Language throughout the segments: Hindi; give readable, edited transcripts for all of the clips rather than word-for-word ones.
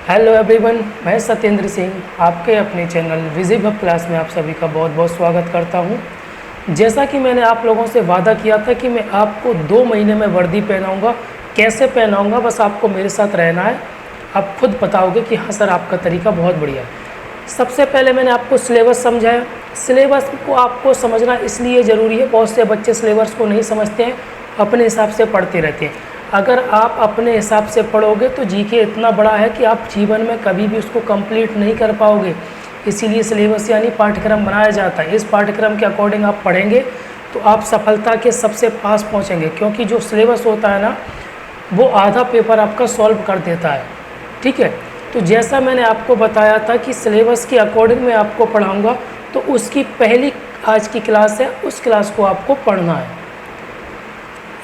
हेलो एवरीवन, मैं सत्येंद्र सिंह आपके अपने चैनल विजिबल क्लास में आप सभी का बहुत बहुत स्वागत करता हूं। जैसा कि मैंने आप लोगों से वादा किया था कि मैं आपको 2 महीने में वर्दी पहनाऊंगा। कैसे पहनाऊंगा, बस आपको मेरे साथ रहना है। आप खुद बताओगे कि हाँ सर, आपका तरीका बहुत बढ़िया है। सबसे पहले मैंने आपको सिलेबस समझाया। सिलेबस को आपको समझना इसलिए ज़रूरी है, बहुत से बच्चे सिलेबस को नहीं समझते हैं, अपने हिसाब से पढ़ते रहते हैं। अगर आप अपने हिसाब से पढ़ोगे तो जीके इतना बड़ा है कि आप जीवन में कभी भी उसको कंप्लीट नहीं कर पाओगे। इसीलिए सिलेबस यानी पाठ्यक्रम बनाया जाता है। इस पाठ्यक्रम के अकॉर्डिंग आप पढ़ेंगे तो आप सफलता के सबसे पास पहुंचेंगे, क्योंकि जो सिलेबस होता है ना, वो आधा पेपर आपका सॉल्व कर देता है। ठीक है, तो जैसा मैंने आपको बताया था कि सिलेबस के अकॉर्डिंग मैं आपको पढ़ाऊँगा, तो उसकी पहली आज की क्लास है, उस क्लास को आपको पढ़ना है।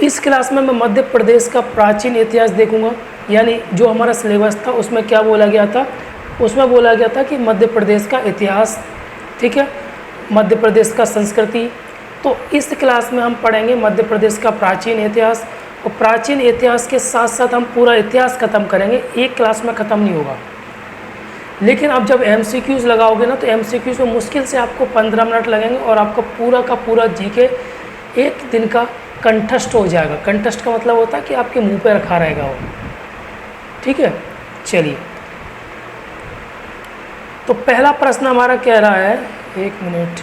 इस क्लास में मैं मध्य प्रदेश का प्राचीन इतिहास देखूंगा, यानी जो हमारा सिलेबस था उसमें क्या बोला गया था, उसमें बोला गया था कि मध्य प्रदेश का इतिहास, ठीक है, मध्य प्रदेश का संस्कृति। तो इस क्लास में हम पढ़ेंगे मध्य प्रदेश का प्राचीन इतिहास, और प्राचीन इतिहास के साथ साथ हम पूरा इतिहास ख़त्म करेंगे। एक क्लास में ख़त्म नहीं होगा, लेकिन आप जब MCQs लगाओगे ना, तो MCQs में मुश्किल से आपको 15 मिनट लगेंगे और आपका पूरा का पूरा जीके एक दिन का कंठस्थ हो जाएगा। कंठस्थ का मतलब होता है कि आपके मुंह पे रखा रहेगा वो। ठीक है, चलिए, तो पहला प्रश्न हमारा कह रहा है, एक मिनट,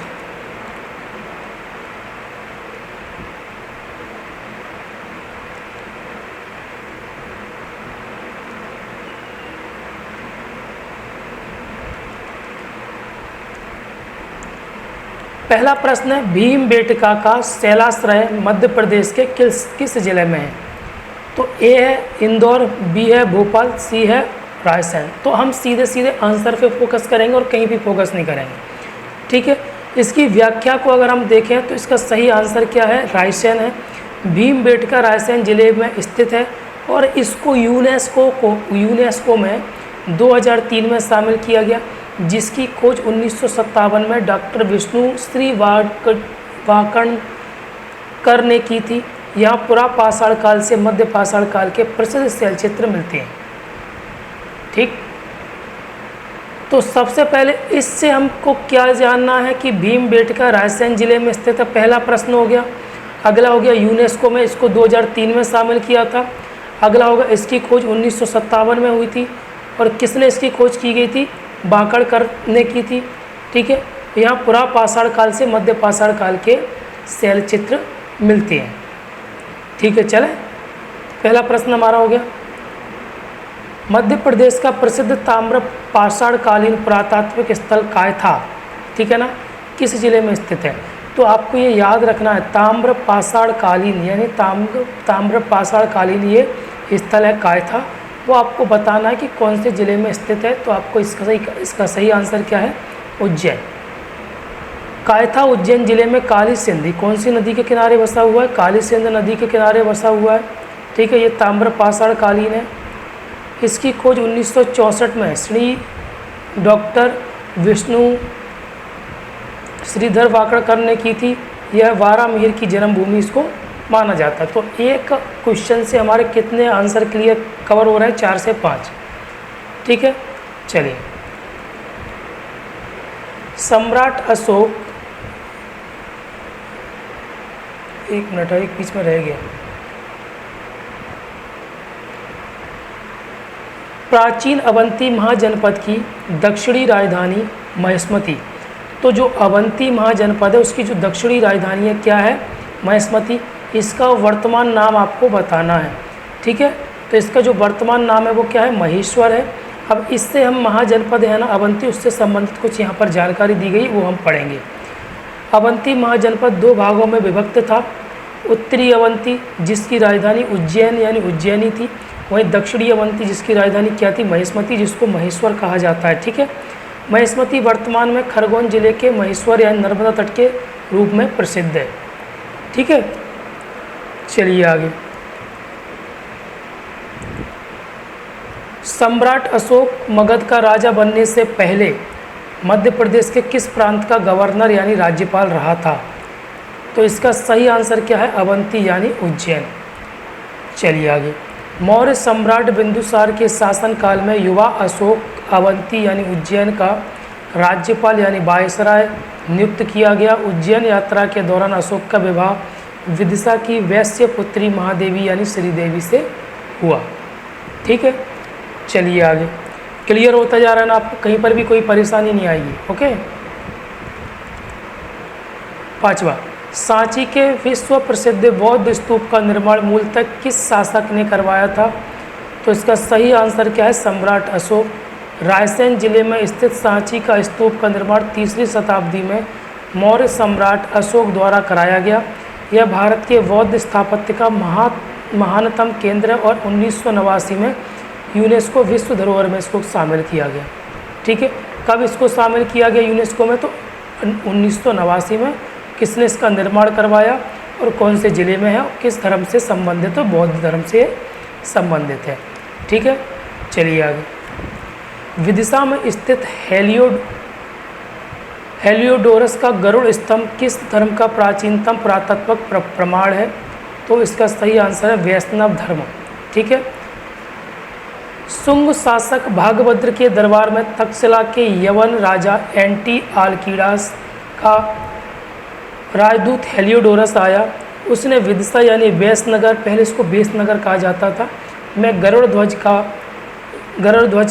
पहला प्रश्न है, भीमबेटका का शैलाश्रय मध्य प्रदेश के किस जिले में है? तो ए है इंदौर, बी है भोपाल, सी है रायसेन। तो हम सीधे सीधे आंसर पे फोकस करेंगे और कहीं भी फोकस नहीं करेंगे। ठीक है, इसकी व्याख्या को अगर हम देखें तो इसका सही आंसर क्या है? रायसेन है। भीमबेटका रायसेन जिले में स्थित है और इसको यूनेस्को में 2003 में शामिल किया गया, जिसकी खोज 1957 में डॉक्टर विष्णु श्रीवाणकर ने की थी। यहाँ पुरा पाषाण काल से मध्य पाषाण काल के प्रसिद्ध शैलचित्र मिलते हैं। ठीक, तो सबसे पहले इससे हमको क्या जानना है कि भीमबेटका रायसेन जिले में स्थित है, पहला प्रश्न हो गया। अगला हो गया, यूनेस्को में इसको 2003 में शामिल किया था। अगला होगा, इसकी खोज 1957 में हुई थी और किसने इसकी खोज की गई थी? वाणकर ने की थी। ठीक है, यहाँ पुरा पाषाण काल से मध्य पाषाण काल के शैलचित्र मिलते हैं। ठीक है, चले, पहला प्रश्न हमारा हो गया। मध्य प्रदेश का प्रसिद्ध ताम्र पाषाणकालीन पुरातात्विक स्थल कायथा, ठीक है ना, किस जिले में स्थित है? तो आपको ये याद रखना है, ताम्र पाषाणकालीन यानी ताम्र पाषाणकालीन ये स्थल है कायथा। वो आपको बताना है कि कौन से ज़िले में स्थित है। तो आपको इसका सही आंसर क्या है? उज्जैन। कायथा उज्जैन जिले में काली सिंध कौन सी नदी के किनारे बसा हुआ है? काली सिंध नदी के किनारे बसा हुआ है। ठीक है, ये ताम्र पाषाणकालीन है। इसकी खोज 1964 में श्री डॉक्टर विष्णु श्रीधर वाकड़कर ने की थी। यह वारामिहिर की जन्मभूमि इसको माना जाता है। तो एक क्वेश्चन से हमारे कितने आंसर क्लियर कवर हो रहे हैं? 4 से 5। ठीक है, चलिए, सम्राट अशोक, एक मिनट है, एक बीच में रह गया। प्राचीन अवंती महाजनपद की दक्षिणी राजधानी महिष्मती। तो जो अवंती महाजनपद है उसकी जो दक्षिणी राजधानी है क्या है? महिष्मती। इसका वर्तमान नाम आपको बताना है। ठीक है, तो इसका जो वर्तमान नाम है वो क्या है? महेश्वर है। अब इससे हम महाजनपद है ना अवंती, उससे संबंधित कुछ यहाँ पर जानकारी दी गई, वो हम पढ़ेंगे। अवंती महाजनपद 2 भागों में विभक्त था। उत्तरी अवंती जिसकी राजधानी उज्जैन यानी उज्जैनी थी, वहीं दक्षिणी अवंती जिसकी राजधानी क्या थी? महिष्मती, जिसको महेश्वर कहा जाता है। ठीक है, महिष्मती वर्तमान में खरगोन जिले के महेश्वर यानी नर्मदा तट के रूप में प्रसिद्ध है। ठीक है, चलिए आगे। सम्राट अशोक मगध का राजा बनने से पहले मध्य प्रदेश के किस प्रांत का गवर्नर यानी राज्यपाल रहा था? तो इसका सही आंसर क्या है? अवंती यानी उज्जैन। चलिए आगे। मौर्य सम्राट बिंदुसार के शासनकाल में युवा अशोक अवंती यानी उज्जैन का राज्यपाल यानी वायसराय नियुक्त किया गया। उज्जैन यात्रा के दौरान अशोक का विवाह विदिशा की वैश्य पुत्री महादेवी यानी श्रीदेवी से हुआ। ठीक है, चलिए आगे क्लियर होता जा रहा है ना, आपको कहीं पर भी कोई परेशानी नहीं आएगी। ओके, पांचवा, सांची के विश्व प्रसिद्ध बौद्ध स्तूप का निर्माण मूलतः किस शासक ने करवाया था? तो इसका सही आंसर क्या है? सम्राट अशोक। रायसेन जिले में स्थित सांची का स्तूप का निर्माण 3री शताब्दी में मौर्य सम्राट अशोक द्वारा कराया गया। यह भारत के बौद्ध स्थापत्य का महानतम केंद्र है और 1989 में यूनेस्को विश्व धरोहर में इसको शामिल किया गया। ठीक है, कब इसको शामिल किया गया यूनेस्को में? तो 1989 में। किसने इसका निर्माण करवाया और कौन से ज़िले में है और किस धर्म से संबंधित है? बौद्ध धर्म से संबंधित है। ठीक है, चलिए आगे। विदिशा में स्थित हेलियोडोरस का गरुड़ स्तंभ किस धर्म का प्राचीनतम पुरातत्वक प्रमाण है? तो इसका सही आंसर है वैष्णव धर्म। ठीक है, शुंग शासक भागभद्र के दरबार में तक्षशिला के यवन राजा एंटीआलकीडास का राजदूत हेलियोडोरस आया। उसने विदिशा यानी वैष्णनगर, पहले इसको वैष्णनगर कहा जाता था, में गरुड़ ध्वज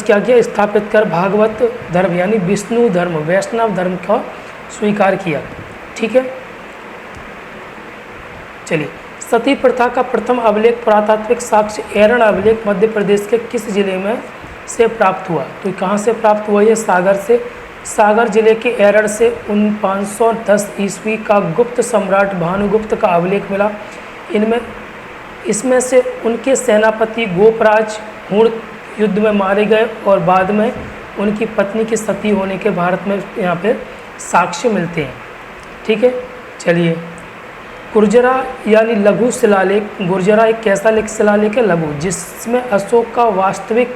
क्या किया? स्थापित कर भागवत धर्म यानी विष्णु धर्म वैष्णव धर्म का स्वीकार किया। ठीक है, चलिए। सती प्रथा का प्रथम अभिलेख पुरातात्विक साक्ष्य एरण अभिलेख मध्य प्रदेश के किस जिले में से प्राप्त हुआ? तो कहाँ से प्राप्त हुआ? ये सागर से। सागर जिले के एरण से 510 ईस्वी का गुप्त सम्राट भानुगुप्त का अभिलेख मिला। इसमें से उनके सेनापति गोपराज हुण युद्ध में मारे गए और बाद में उनकी पत्नी की सती होने के भारत में यहाँ पे साक्ष्य मिलते हैं। ठीक है, चलिए। गुर्जरा यानी लघु शिलालेख। गुर्जरा एक कैसा शिलालेख है? लघु, जिसमें अशोक का वास्तविक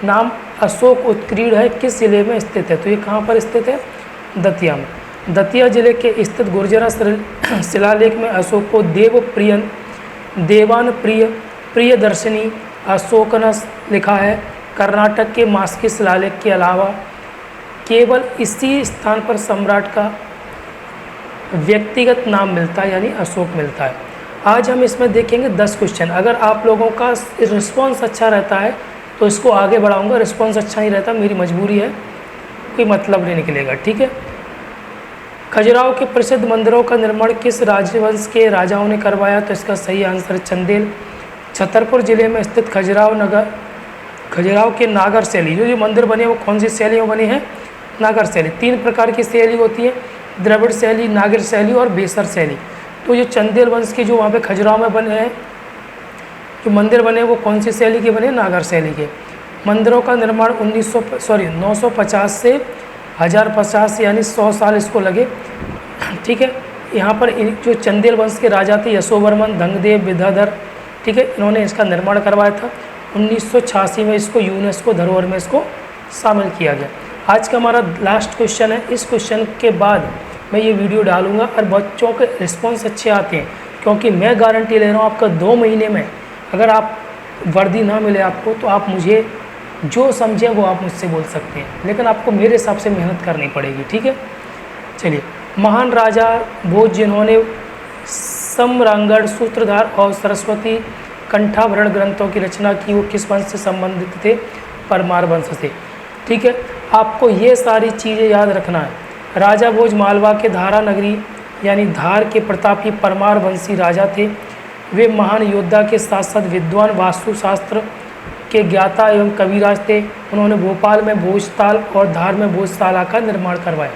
नाम अशोक उत्कीर्ण है, किस जिले में स्थित है? तो ये कहाँ पर स्थित है? दतिया में। दतिया जिले के स्थित गुर्जरा शिलालेख में अशोक को देवान प्रियदर्शनी अशोकनस लिखा है। कर्नाटक के मास्की शिलालेख के अलावा केवल इसी स्थान पर सम्राट का व्यक्तिगत नाम मिलता है यानी अशोक मिलता है। आज हम इसमें देखेंगे 10 क्वेश्चन। अगर आप लोगों का रिस्पॉन्स अच्छा रहता है तो इसको आगे बढ़ाऊंगा, रिस्पॉन्स अच्छा नहीं रहता मेरी मजबूरी है, कोई मतलब नहीं निकलेगा। ठीक है, खजुराहो के प्रसिद्ध मंदिरों का निर्माण किस राजवंश के राजाओं ने करवाया? तो इसका सही आंसर चंदेल। छतरपुर जिले में स्थित खजुराहो के नागर शैली, जो मंदिर बने वो कौन सी शैलियों बनी है? नागर शैली। 3 प्रकार की शैली होती है, द्रविड़ शैली, नागर शैली और बेसर शैली। तो ये चंदेल वंश के जो वहाँ पे खजुराहो में बने हैं जो मंदिर बने वो कौन सी शैली के बने? नागर शैली के। मंदिरों का निर्माण 950 से 1050 यानी 100 साल इसको लगे। ठीक है, यहाँ पर जो चंदेल वंश के राजा थे यशोवर्मन, धंगदेव, विद्याधर, ठीक है, इन्होंने इसका निर्माण करवाया था। 1986 में इसको यूनेस्को धरोहर में इसको शामिल किया गया। आज का हमारा लास्ट क्वेश्चन है। इस क्वेश्चन के बाद मैं ये वीडियो डालूंगा और बच्चों के रिस्पॉन्स अच्छे आते हैं, क्योंकि मैं गारंटी ले रहा हूँ आपका 2 महीने में अगर आप वर्दी ना मिले आपको तो आप मुझे जो समझें वो आप मुझसे बोल सकते हैं, लेकिन आपको मेरे हिसाब से मेहनत करनी पड़ेगी। ठीक है, चलिए। महान राजा भोज जिन्होंने सम्रांगण, सूत्रधार और सरस्वती कंठाभरण ग्रंथों की रचना की, वो किस वंश से संबंधित थे? परमार वंश से। ठीक है, आपको ये सारी चीज़ें याद रखना है। राजा भोज मालवा के धारा नगरी यानी धार के प्रतापी परमार वंशी राजा थे। वे महान योद्धा के साथ साथ विद्वान, वास्तुशास्त्र के ज्ञाता एवं कविराज थे। उन्होंने भोपाल में भोजताल और धार में भोजशाला का निर्माण करवाया।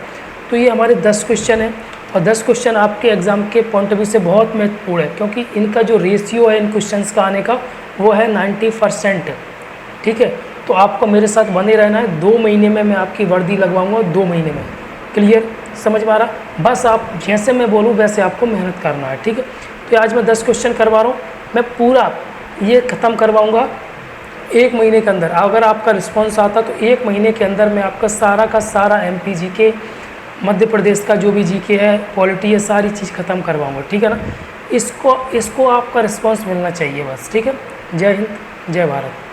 तो ये हमारे 10 क्वेश्चन हैं और 10 क्वेश्चन आपके एग्ज़ाम के पॉइंट ऑफ व्यू से बहुत महत्वपूर्ण है, क्योंकि इनका जो रेशियो है इन क्वेश्चंस का आने का वो है 90%। ठीक है, तो आपको मेरे साथ बने रहना है। 2 महीने में मैं आपकी वर्दी लगवाऊंगा, 2 महीने में। क्लियर, समझ में आ रहा? बस आप जैसे मैं बोलूँ वैसे आपको मेहनत करना है। ठीक है, तो आज मैं 10 क्वेश्चन करवा रहा हूँ, मैं पूरा ये ख़त्म करवाऊँगा 1 महीने के अंदर। अगर आपका रिस्पॉन्स आता तो 1 महीने के अंदर मैं आपका सारा का सारा MP GK, मध्य प्रदेश का जो भी GK है, पॉलिटी है, सारी चीज़ ख़त्म करवाऊँगा। ठीक है ना, इसको आपका रिस्पॉन्स मिलना चाहिए बस। ठीक है, जय हिंद। जय भारत।